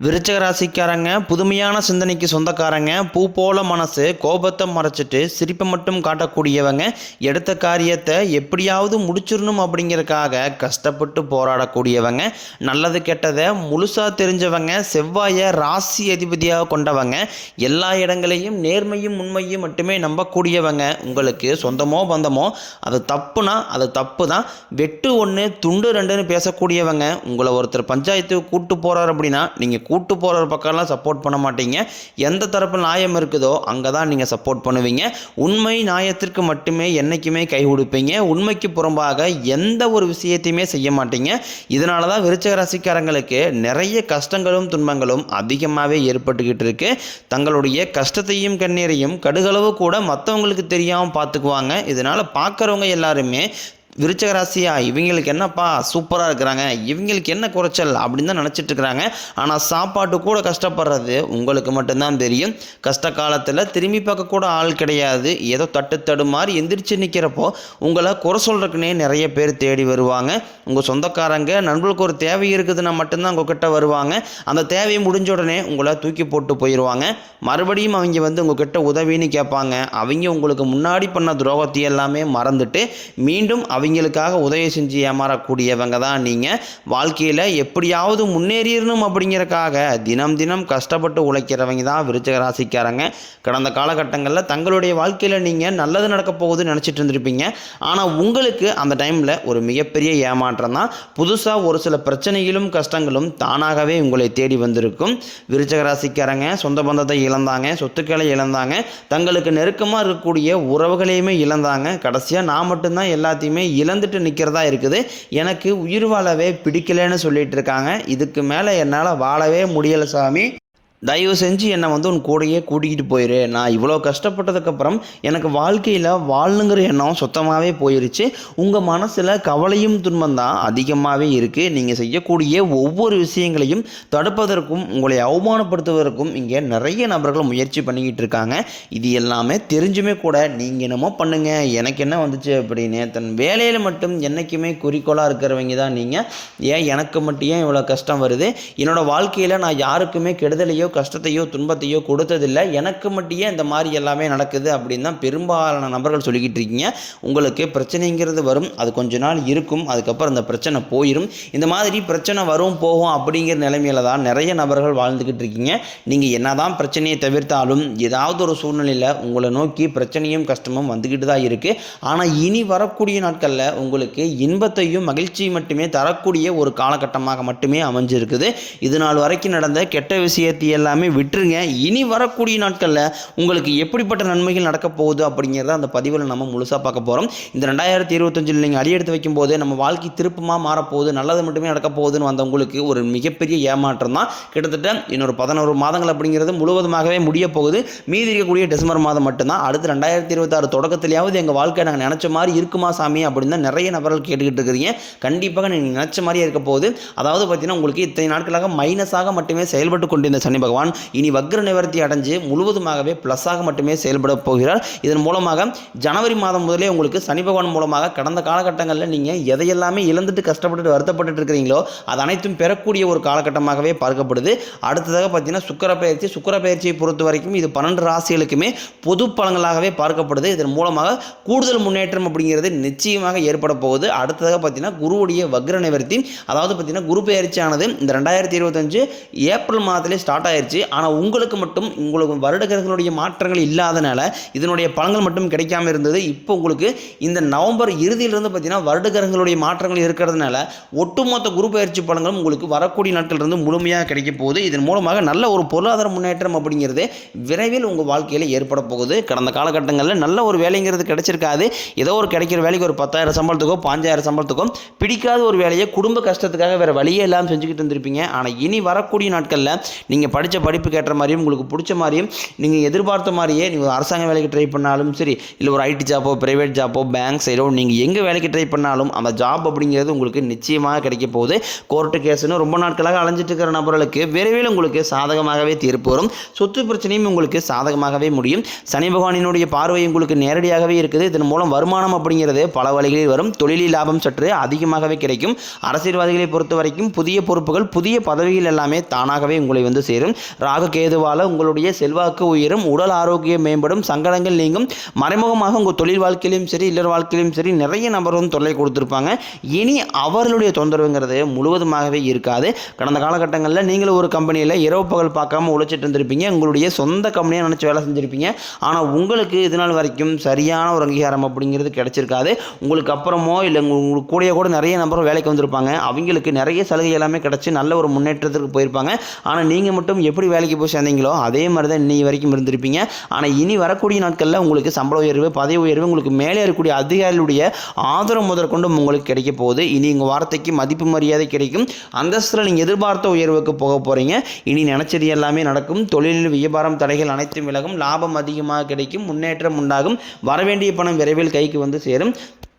விருச்சிக ராசிக்காரங்க புதுமையான சிந்தனைக்கு சொந்தக்காரங்க, பூ போல மனசு, கோபத்தை மறைச்சிட்டு சிரிப்பை மட்டும் காட்டக்கூடியவங்க, எடுத்த காரியத்தை எப்படியாவது முடிச்சிடணும் அப்படிங்கிறதுக்காக கஷ்டப்பட்டு போராடக்கூடியவங்க, நல்லது கெட்டதை முழுசாக தெரிஞ்சவங்க, செவ்வாயை ராசி அதிபதியாக கொண்டவங்க, எல்லா இடங்களையும் நேர்மையும் உண்மையும் மட்டுமே நம்பக்கூடியவங்க, உங்களுக்கு சொந்தமோ பந்தமோ அது தப்புனா அது தப்பு தான், வெட்டு ஒன்று துண்டு ரெண்டுன்னு பேசக்கூடியவங்க, உங்களை ஒருத்தர் பஞ்சாயத்துக்கு கூட்டு போகிறார் அப்படின்னா நீங்கள் கூட்டு போகிற பக்கம்லாம் சப்போர்ட் பண்ண மாட்டீங்க. எந்த தரப்பு நியாயம் இருக்குதோ அங்கே தான் நீங்கள் சப்போர்ட் பண்ணுவீங்க. உண்மை நியாயத்திற்கு மட்டுமே என்றைக்குமே கை கொடுப்பீங்க. உண்மைக்கு புறம்பாக எந்த ஒரு விஷயத்தையுமே செய்ய மாட்டீங்க. இதனால தான் விருச்சிக ராசிக்காரங்களுக்கு நிறைய கஷ்டங்களும் துன்பங்களும் அதிகமாகவே ஏற்பட்டுக்கிட்டு இருக்கு. தங்களுடைய கஷ்டத்தையும் கண்ணீரையும் கடுகளவு கூட மற்றவங்களுக்கு தெரியாமல் பார்த்துக்குவாங்க. இதனால் பார்க்குறவங்க எல்லாருமே விருச்சிக ராசியா இவங்களுக்கு என்னப்பா சூப்பராக இருக்கிறாங்க, இவங்களுக்கு என்ன குறைச்சல் அப்படின்னு தான் நினச்சிட்டு இருக்கிறாங்க. ஆனால் சாப்பாட்டு கூட கஷ்டப்படுறது உங்களுக்கு மட்டும்தான் தெரியும். கஷ்ட காலத்தில் திரும்பி பார்க்கக்கூட ஆள் கிடையாது. ஏதோ தட்டு மாதிரி எந்திரிச்சு நிற்கிறப்போ உங்களை குறை சொல்கிறதுக்குனே நிறைய பேர் தேடி வருவாங்க. உங்கள் சொந்தக்காரங்க நண்பர்களுக்கு ஒரு தேவை இருக்குதுன்னா மட்டும்தான் உங்ககிட்ட வருவாங்க. அந்த தேவையை முடிஞ்ச உடனே உங்களை தூக்கி போட்டு போயிடுவாங்க. மறுபடியும் அவங்க வந்து உங்ககிட்ட உதவின்னு கேட்பாங்க. அவங்க உங்களுக்கு முன்னாடி பண்ண துரோகத்தை எல்லாமே மறந்துட்டு மீண்டும் அவங்களுக்காக உதவி செஞ்சு ஏமாறக்கூடியவங்க தான் நீங்கள். வாழ்க்கையில் எப்படியாவது முன்னேறிடணும் அப்படிங்கிறக்காக தினம் தினம் கஷ்டப்பட்டு உழைக்கிறவங்க தான் விருச்சிக ராசிக்காரங்க. கடந்த காலகட்டங்களில் தங்களுடைய வாழ்க்கையில் நீங்கள் நல்லது நடக்க போகுதுன்னு நினச்சிட்டு இருந்திருப்பீங்க. ஆனால் உங்களுக்கு அந்த டைமில் ஒரு மிகப்பெரிய ஏமாற்றம் தான். புதுசாக ஒரு சில பிரச்சனைகளும் கஷ்டங்களும் தானாகவே உங்களை தேடி வந்திருக்கும். விருச்சிக ராசிக்காரங்க சொந்த பந்தத்தை இழந்தாங்க, சொத்துக்களை இழந்தாங்க, தங்களுக்கு நெருக்கமாக இருக்கக்கூடிய உறவுகளையுமே இழந்தாங்க. கடைசியாக நான் மட்டும்தான் எல்லாத்தையுமே இழந்துட்டு நிற்கிறதா இருக்குது, எனக்கு உயிர் வாழவே பிடிக்கலன்னு சொல்லிட்டு இருக்காங்க. இதுக்கு மேலே என்னால் வாழவே முடியலை சாமி, தயவு செஞ்சு என்னை வந்து உன் கூடையே கூட்டிகிட்டு போயிரு. நான் இவ்வளோ கஷ்டப்பட்டதுக்கப்புறம் எனக்கு வாழ்க்கையில் வாழணுங்கிற எண்ணம் சுத்தமாகவே போயிருச்சு. உங்கள் மனசில் கவலையும் துன்பம் தான் அதிகமாகவே இருக்குது. நீங்கள் செய்யக்கூடிய ஒவ்வொரு விஷயங்களையும் தடுப்பதற்கும் உங்களை அவமானப்படுத்துவதற்கும் இங்கே நிறைய நபர்கள் முயற்சி பண்ணிக்கிட்டு இருக்காங்க. இது எல்லாமே தெரிஞ்சுமே கூட நீங்கள் என்னமோ பண்ணுங்க எனக்கு என்ன வந்துச்சு அப்படின்னு தன் வேலையில் மட்டும் என்றைக்குமே குறிக்கோளாக இருக்கிறவங்க தான் நீங்கள். ஏன் எனக்கு மட்டும் ஏன் இவ்வளோ கஷ்டம் வருது, என்னோடய வாழ்க்கையில் நான் யாருக்குமே கெடுதலையோ கஷ்டத்தையோ துன்பத்தையோ கொடுத்ததில்லை, எனக்கு மட்டும் இந்த மாதிரி எல்லாமே நடக்குது அப்படின்னு தான் பெரும்பாலான நபர்கள் சொல்லிக்கிட்டு இருக்கீங்க. உங்களுக்கு பிரச்சனைங்கிறது வரும், அது கொஞ்ச நாள் இருக்கும், அதுக்கப்புறம் அந்த பிரச்சனை போயிடும். இந்த மாதிரி பிரச்சனை வரும் போகும் அப்படிங்கிற நிலைமையில தான் நிறைய நபர்கள் வாழ்ந்துக்கிட்டு இருக்கீங்க. நீங்கள் என்னதான் பிரச்சனையை தவிர்த்தாலும் ஏதாவது ஒரு சூழ்நிலையில் உங்களை நோக்கி பிரச்சனையும் கஷ்டமும் வந்துக்கிட்டு தான் இருக்குது. ஆனால் இனி வரக்கூடிய நாட்களில் உங்களுக்கு இன்பத்தையும் மகிழ்ச்சியும் மட்டுமே தரக்கூடிய ஒரு காலகட்டமாக மட்டுமே அமைஞ்சிருக்குது. இது நாள் வரைக்கும் நடந்த கெட்ட விஷயத்தை எல்லாமே விட்டுருங்க. இனி வரக்கூடிய நாட்களில் உங்களுக்கு எப்படிப்பட்ட நன்மைகள் நடக்க போகுது அப்படிங்கிறத அந்த பதிவில் நம்ம முழுசாக பார்க்க போகிறோம். இந்த 2025 நீங்கள் அடியெடுத்து வைக்கும்போது நம்ம வாழ்க்கை திருப்பமாக மாறப்போகுது, நல்லது மட்டுமே நடக்க போகுதுன்னு வந்தவங்களுக்கு ஒரு மிகப்பெரிய ஏமாற்றம் தான். கிட்டத்தட்ட இன்னொரு 11 மாதங்கள் அப்படிங்கிறது முழுவதுமாகவே முடிய போகுது. மீதி இருக்கக்கூடிய டிசம்பர் மாதம் மட்டும்தான். அடுத்து 2026 தொடக்கத்திலேயாவது எங்கள் வாழ்க்கை நாங்கள் நினச்ச மாதிரி இருக்குமா சாமி அப்படின்னு தான் நிறைய நபர்கள் கேட்டுக்கிட்டு இருக்கிறீங்க. கண்டிப்பாக நீங்கள் நினச்ச மாதிரியே இருக்க போகுது. அதாவது பார்த்தீங்கன்னா உங்களுக்கு இத்தனை நாட்களாக மைனஸாக மட்டுமே செயல்பட்டு கொண்டிருந்த சனி பகவான் இனி வக்ர நிவர்த்தி அடைஞ்சு முழுவதுமாகவே பிளஸாக மட்டுமே செயல்பட போகிறார். இதன் மூலமாக ஜனவரி மாதம் முதலே உங்களுக்கு சனி பகவான் மூலமாக கடந்த காலகட்டங்களில் நீங்கள் எதையெல்லாமே இழந்துட்டு கஷ்டப்பட்டு வருத்தப்பட்டு இருக்கிறீங்களோ அது அனைத்தும் பெறக்கூடிய ஒரு காலகட்டமாகவே பார்க்கப்படுது. அடுத்ததாக பார்த்தீங்கன்னா சுக்கிர பயிற்சியை பொறுத்த வரைக்கும் இது 12 ராசிகளுக்குமே பொது பலன்களாகவே பார்க்கப்படுது. இதன் மூலமாக கூடுதல் முன்னேற்றம் அப்படிங்கிறது நிச்சயமாக ஏற்பட போகுது. அடுத்ததாக பார்த்தீங்கன்னா குருவுடைய வக்ர நிவர்த்தி, அதாவது பார்த்தீங்கன்னா குரு பயிற்சியானது இந்த 2025 ஏப்ரல் மாதத்திலே ஸ்டார்ட் ஆயிடுச்சு. ஆனால் உங்களுக்கு மட்டும் உங்களுக்கு வருடகிரகங்களுடைய மாற்றங்கள் இல்லாதனால இதனுடைய பலன்கள் மட்டும் கிடைக்காம இருந்தது. இப்போ உங்களுக்கு இந்த நவம்பர் இறுதியிலிருந்து பார்த்தீங்கன்னா வருடகிரகங்களுடைய மாற்றங்கள் இருக்கிறதுனால ஒட்டுமொத்த குரு பயிற்சி பலன்களும் உங்களுக்கு வரக்கூடிய நாட்களிலிருந்து முழுமையாக கிடைக்க போகுது. இதன் மூலமாக நல்ல ஒரு பொருளாதார முன்னேற்றம் அப்படிங்கிறது விரைவில் உங்கள் வாழ்க்கையில் ஏற்பட போகுது. கடந்த காலகட்டங்களில் நல்ல ஒரு வேலைங்கிறது கிடைச்சிருக்காது. ஏதோ ஒரு கிடைக்கிற வேலைக்கு ஒரு 10,000 சம்பளத்துக்கோ 5,000 சம்பளத்துக்கோ பிடிக்காத ஒரு வேலையை குடும்ப கஷ்டத்துக்காக வேறு வழியே எல்லாம் செஞ்சுக்கிட்டு இருந்திருப்பீங்க. ஆனால் இனி வரக்கூடிய நாட்களில் நீங்கள் படித்த படித்த படிப்புக்கு ஏற்ற மாதிரியும் உங்களுக்கு பிடிச்ச மாதிரியும் நீங்கள் எதிர்பார்த்த மாதிரியே நீங்கள் அரசாங்க வேலைக்கு ட்ரை பண்ணாலும் சரி, இல்லை ஒரு ஐடி ஜாப்போ, ப்ரைவேட் ஜாப்போ, பேங்க் சைடோ நீங்கள் எங்கே வேலைக்கு ட்ரை பண்ணாலும் அந்த ஜாப் அப்படிங்கிறது உங்களுக்கு நிச்சயமாக கிடைக்க போகுது. கோர்ட்டு கேஸ்னு ரொம்ப நாட்களாக அலைஞ்சிட்டு இருக்கிற நபர்களுக்கு விரைவில் உங்களுக்கு சாதகமாகவே தீர்ப்பு வரும். சொத்து பிரச்சனையும் உங்களுக்கு சாதகமாகவே முடியும். சனி பகவானினுடைய பார்வை உங்களுக்கு நேரடியாகவே இருக்குது. இதன் மூலம் வருமானம் அப்படிங்கிறது பல வழிகளில் வரும். தொழிலில் லாபம் சற்று அதிகமாகவே கிடைக்கும். அரசியல்வாதிகளை பொறுத்த வரைக்கும் புதிய பொறுப்புகள், புதிய பதவிகள் எல்லாமே தானாகவே உங்களை வந்து சேரும். ராகு கேதுவால் உங்களுடைய செல்வாக்கு உயரும், உடல் ஆரோக்கியம் மேம்படும், சங்கடங்கள் நீங்கும். மறைமுகமாக உங்கள் தொழில் வாழ்க்கையிலும் சரி, இல்லற வாழ்க்கையிலும் சரி நிறைய நபர் வந்து தொல்லை கொடுத்துருப்பாங்க. இனி அவர்களுடைய தொந்தரவுங்கிறது முழுவதுமாகவே இருக்காது. கடந்த காலகட்டங்களில் நீங்களும் ஒரு கம்பெனியில் இரவு பகல் பார்க்காம உழைச்சிட்டு இருந்திருப்பீங்க. உங்களுடைய சொந்த கம்பெனியாக நினச்சி வேலை செஞ்சுருப்பீங்க. ஆனால் உங்களுக்கு இது நாள் வரைக்கும் சரியான ஒரு அங்கீகாரம் அப்படிங்கிறது கிடைச்சிருக்காது. உங்களுக்கு அப்புறமோ இல்லை உங்களுக்கு கூட நிறைய நபரும் வேலைக்கு வந்திருப்பாங்க. அவங்களுக்கு நிறைய சலுகை எல்லாமே கிடச்சி நல்ல ஒரு முன்னேற்றத்துக்கு போயிருப்பாங்க. ஆனால் நீங்கள் மட்டும் எப்படி வேலைக்கு போய் சேர்ந்தீங்களோ அதே மாதிரி தான் இன்னைக்கு வரைக்கும் இருந்திருப்பீங்க. ஆனால் இனி வரக்கூடிய நாட்களில் உங்களுக்கு சம்பள உயர்வு, பதவி உயர்வு, உங்களுக்கு மேலே இருக்கக்கூடிய அதிகாரிகளுடைய ஆதரவு முதற்கொண்டும் உங்களுக்கு கிடைக்க போகுது. இனி உங்கள் வார்த்தைக்கு மதிப்பு மரியாதை கிடைக்கும். அந்தஸ்தில் நீங்கள் எதிர்பார்த்த உயர்வுக்கு போக போகிறீங்க. இனி நினைச்சது எல்லாமே நடக்கும். தொழிலில் வியாபாரம் தடைகள் அனைத்தும் விலகும். லாபம் அதிகமாக கிடைக்கும். முன்னேற்றம் உண்டாகும். வரவேண்டிய பணம் விரைவில் கைக்கு வந்து சேரும்.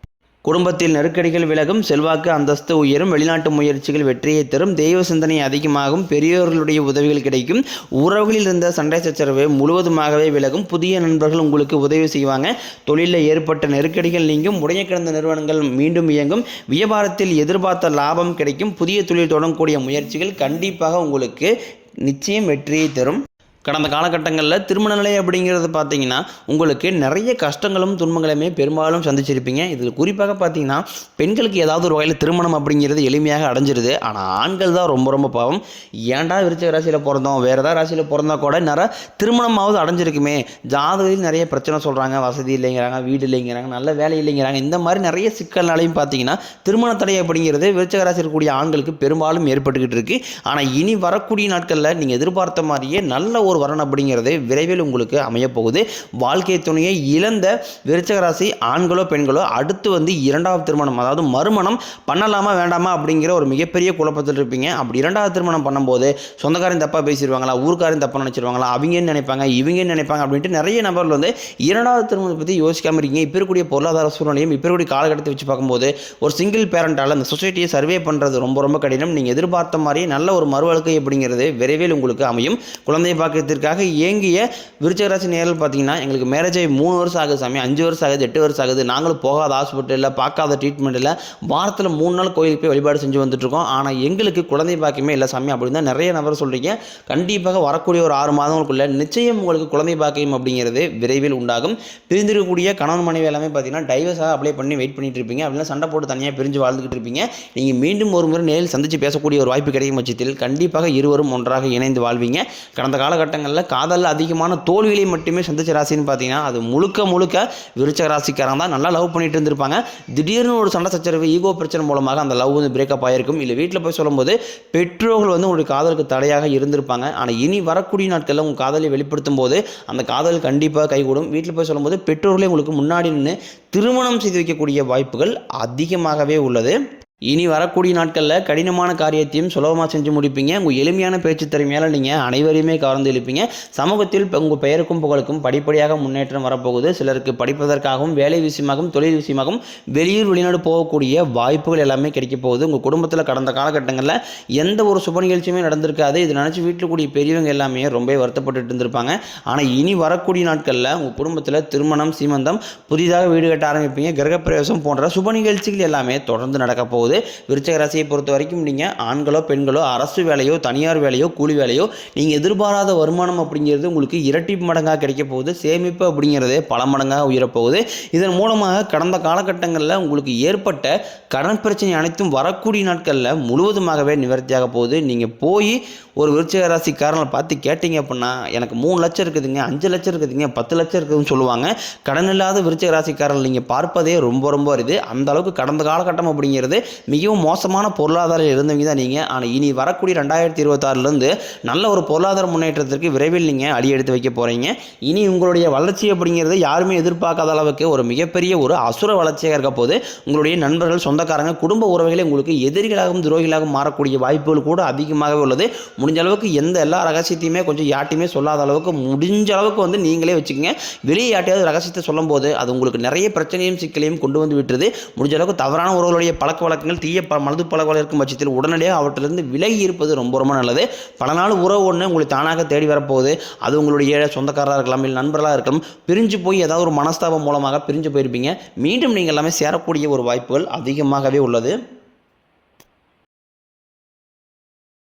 குடும்பத்தில் நெருக்கடிகள் விலகும். செல்வாக்கு அந்தஸ்து உயரும். வெளிநாட்டு முயற்சிகள் வெற்றியை தரும். தெய்வ சிந்தனை அதிகமாகும். பெரியோர்களுடைய உதவிகள் கிடைக்கும். உறவுகளில் இருந்த சண்டை சச்சரவு முழுவதுமாகவே விலகும். புதிய நண்பர்கள் உங்களுக்கு உதவி செய்வாங்க. தொழிலில் ஏற்பட்ட நெருக்கடிகள் நீங்கும். முடங்கி கிடந்த நிறுவனங்கள் மீண்டும் இயங்கும். வியாபாரத்தில் எதிர்பார்த்த லாபம் கிடைக்கும். புதிய தொழில் தொடங்கக்கூடிய முயற்சிகள் கண்டிப்பாக உங்களுக்கு நிச்சயம் வெற்றியை தரும். கடந்த காலகட்டங்களில் திருமண நிலை அப்படிங்கிறது பார்த்தீங்கன்னா உங்களுக்கு நிறைய கஷ்டங்களும் துன்பங்களுமே பெரும்பாலும் சந்திச்சிருப்பீங்க. இதில் குறிப்பாக பார்த்தீங்கன்னா பெண்களுக்கு ஏதாவது ஒரு வகையில் திருமணம் அப்படிங்கிறது எளிமையாக அடைஞ்சிருது. ஆனால் ஆண்கள் தான் ரொம்ப ரொம்ப பாவம். ஏன்டா விருச்சிக ராசியில் பிறந்தோம், வேறு ஏதாவது ராசியில் பிறந்தா கூட நிறைய திருமணமாவது அடைஞ்சிருக்குமே. ஜாதகத்தில் நிறைய பிரச்சனை சொல்கிறாங்க. வசதி இல்லைங்கிறாங்க, வீடு இல்லைங்கிறாங்க, நல்ல வேலை இல்லைங்கிறாங்க. இந்த மாதிரி நிறைய சிக்கல்னாலையும் பார்த்தீங்கன்னா திருமண தடை அப்படிங்கிறது விருச்சிக ராசியில் இருக்கக்கூடிய ஆண்களுக்கு பெரும்பாலும் ஏற்பட்டுக்கிட்டு இருக்கு. ஆனால் இனி வரக்கூடிய நாட்களில் நீங்கள் எதிர்பார்த்த மாதிரியே நல்ல ஒரு வரன் அப்படிங்கிறது விரைவில் உங்களுக்கு அமையப்போகுது. வாழ்க்கை துணையை இழந்த விருச்சிக ராசி ஆண்களோ பெண்களோ அடுத்து வந்து இரண்டாவது திருமணம், அதாவது மறுமணம் பண்ணலாமா வேண்டாமா அப்படிங்கிற ஒரு மிகப்பெரிய குழப்பத்தில் இருப்பீங்க. அப்படி இரண்டாவது திருமணம் பண்ணும்போது சொந்தக்காரன் தப்பாக பேசிடுவாங்களா, ஊருக்காரன் தப்பாக நினச்சிருவாங்களா, அவங்க நினைப்பாங்க, இவங்க நினைப்பாங்க அப்படின்ட்டு நிறைய நபர்கள் வந்து இரண்டாவது திருமணத்தை பற்றி யோசிக்காமல் இருக்கீங்க. இப்போ இருக்கக்கூடிய பொருளாதார சூழ்நிலையும் இப்போ இருக்கக்கூடிய காலகட்டத்தை வச்சு பார்க்கும்போது ஒரு சிங்கிள் பேரண்டால் அந்த சொசைட்டியை சர்வே பண்ணுறது ரொம்ப ரொம்ப கடினம். நீங்கள் எதிர்பார்த்த மாதிரி நல்ல ஒரு மறுவாழ்க்கை அப்படிங்கிறது விரைவில் உங்களுக்கு அமையும். குழந்தை பாக்கியத்திற்காக ஏங்கிய விருச்சிக ராசி நேயர்கள் பார்த்தீங்கன்னா எங்களுக்கு மேரேஜ் ஆகி 3 வருஷம் ஆகுது சாமி, 5 வருஷம் ஆகுது, 8 வருஷம் ஆகுது, நாங்களும் போகாத ஹாஸ்பிட்டலில் பார்க்காத ட்ரீட்மெண்ட் இல்லை, வாரத்தில் 3 நாள் கோயிலுக்கு போய் வழிபாடு செஞ்சு வந்துட்டுருக்கோம், ஆனால் எங்களுக்கு குழந்தை பாக்கியமே இல்லை சாமி அப்படின்னு தான் நிறைய நபர் சொல்கிறீங்க. கண்டிப்பாக வரக்கூடிய ஒரு 6 மாதங்களுக்குள்ள நிச்சயம் உங்களுக்கு குழந்தை பாக்கியம் அப்படிங்கிறது விரைவில் உண்டாகும். பிரிந்திருக்கக்கூடிய கணவன் மனைவி எல்லாமே பார்த்தீங்கன்னா டைவர்ஸாக அப்ளை பண்ணி வெயிட் பண்ணிட்டு இருப்பீங்க. அப்படின்னா சண்டை போட்டு தனியாக பிரிஞ்சு வாழ்ந்துகிட்டு இருப்பீங்க. நீங்கள் மீண்டும் ஒரு முறை நேரில் சந்தித்து பேசக்கூடிய ஒரு வாய்ப்பு கிடைக்கும் பட்சத்தில் கண்டிப்பாக இருவரும் ஒன்றாக இணைந்து வாழ்வீங்க. கடந்த காலகட்டங்களில் காதலில் அதிகமான தோல்விகளை மட்டுமே சந்திச்ச ராசின்னு பார்த்தீங்கன்னா அது முழுக்க முழுக்க விருச்சிக ராசிக்காரங்க தான். நல்லா லவ் பண்ணிட்டு இருந்திருப்பாங்க. திடீர்னு ஒரு சண்டை சச்சரவு, ஈகோ பிரச்சனை மூலமாக அந்த லவ் வந்து பிரேக்கப் ஆகிருக்கும். இல்லை வீட்டில் போய் சொல்லும்போது பெற்றோர்கள் வந்து உங்களுடைய காதலுக்கு தடையாக இருந்திருப்பாங்க. ஆனால் இனி வரக்கூடிய நாட்களில் உங்கள் காதலை வெளிப்படுத்தும் போது அந்த காதல் கண்டிப்பாக கைகூடும். வீட்டில் போய் சொல்லும்போது பெற்றோர்களே உங்களுக்கு முன்னாடி நின்று திருமணம் செய்து வைக்கக்கூடிய வாய்ப்புகள் அதிகமாகவே உள்ளது. இனி வரக்கூடிய நாட்களில் கடினமான காரியத்தையும் சுலபமாக செஞ்சு முடிப்பீங்க. உங்கள் எளிமையான பேச்சு திறமையால் நீங்கள் அனைவரையுமே கவர்ந்து எழுப்பீங்க. சமூகத்தில் உங்கள் பெயருக்கும் புகழுக்கும் படிப்படியாக முன்னேற்றம் வரப்போகுது. சிலருக்கு படிப்பதற்காகவும் வேலை விஷயமாகவும் தொழில் விஷயமாகவும் வெளியூர் வெளிநாடு போகக்கூடிய வாய்ப்புகள் எல்லாமே கிடைக்க போகுது. உங்கள் குடும்பத்தில் கடந்த காலகட்டங்களில் எந்த ஒரு சுப நிகழ்ச்சியுமே நடந்திருக்காது. இது நினச்சி வீட்டில் கூடிய பெரியவங்க எல்லாமே ரொம்ப வருத்தப்பட்டு இருந்திருப்பாங்க. ஆனால் இனி வரக்கூடிய நாட்களில் உங்கள் குடும்பத்தில் திருமணம், சீமந்தம், புதிதாக வீடு கட்ட ஆரம்பிப்பீங்க. கிரகப்பிரவேசம் போன்ற சுப நிகழ்ச்சிகள் எல்லாமே தொடர்ந்து நடக்க போகுது. விருச்சிக ராசியை பொறுத்த வரைக்கும் நீங்கள் ஆண்களோ பெண்களோ அரசு வேலையோ தனியார் வேலையோ கூலி வேலையோ நீங்கள் எதிர்பாராத வருமானம் அப்படிங்கிறது உங்களுக்கு இரட்டி மடங்காக கிடைக்க போகுது. சேமிப்பு அப்படிங்கிறது பல மடங்காக உயரப்போகுது. இதன் மூலமாக கடந்த காலகட்டங்களில் உங்களுக்கு ஏற்பட்ட கடன் பிரச்சனை அனைத்தும் வரக்கூடிய நாட்களில் முழுவதுமாகவே நிவர்த்தியாக போகுது. நீங்கள் போய் ஒரு விருச்சிக ராசிக்காரனை பார்த்து கேட்டீங்க அப்படின்னா எனக்கு 3 லட்சம் இருக்குதுங்க, 5 லட்சம் இருக்குதுங்க, 10 லட்சம் இருக்குதுன்னு சொல்லுவாங்க. கடன் இல்லாத விருச்சிக ராசிக்காரர்கள் நீங்கள் பார்ப்பதே ரொம்ப ரொம்ப அரிது. அந்த அளவுக்கு கடந்த காலகட்டம் அப்படிங்கிறது மிகவும் மோசமான பொருளாதாரம் இருந்தவங்க தான் நீங்கள். ஆனால் இனி வரக்கூடிய 2026லேருந்து நல்ல ஒரு பொருளாதார முன்னேற்றத்திற்கு விரைவில் நீங்கள் அடி எடுத்து வைக்க போகிறீங்க. இனி உங்களுடைய வளர்ச்சி அப்படிங்கிறது யாருமே எதிர்பார்க்காத அளவுக்கு ஒரு மிகப்பெரிய ஒரு அசுர வளர்ச்சியாக இருக்க போது உங்களுடைய நண்பர்கள், சொந்தக்காரங்க, குடும்ப உறவுகளே உங்களுக்கு எதிரிகளாகவும் துரோகிகளாகவும் மாறக்கூடிய வாய்ப்புகள் கூட அதிகமாகவே உள்ளது. முடிஞ்ச அளவுக்கு எல்லா ரகசியத்தையுமே கொஞ்சம் யார்ட்டையுமே சொல்லாத அளவுக்கு முடிஞ்ச அளவுக்கு நீங்களே வச்சுக்கோங்க. வெளியே யார்ட்டையாவது ரகசியத்தை சொல்லும்போது அது உங்களுக்கு நிறைய பிரச்சனையும் சிக்கலையும் கொண்டு வந்து விட்டுருது. முடிஞ்ச அளவுக்கு தவறான உறவுகளுடைய பழக்க வழக்கங்கள், தீய மனது பழக்கம் இருக்கும் பட்சத்தில் உடனடியாக அவற்றிலிருந்து விலகி இருப்பது ரொம்ப ரொம்ப நல்லது. பல நாள் உறவு ஒன்று உங்களுக்கு தானாக தேடி வரப்போகுது. அது உங்களுடைய சொந்தக்காரராக இருக்கலாம், இல்லை நண்பர்களாக இருக்கலாம். பிரிஞ்சு போய் ஏதாவது ஒரு மனஸ்தாபம் மூலமாக பிரிஞ்சு போயிருப்பீங்க. மீண்டும் நீங்கள் எல்லாமே சேரக்கூடிய ஒரு வாய்ப்புகள் அதிகமாகவே உள்ளது.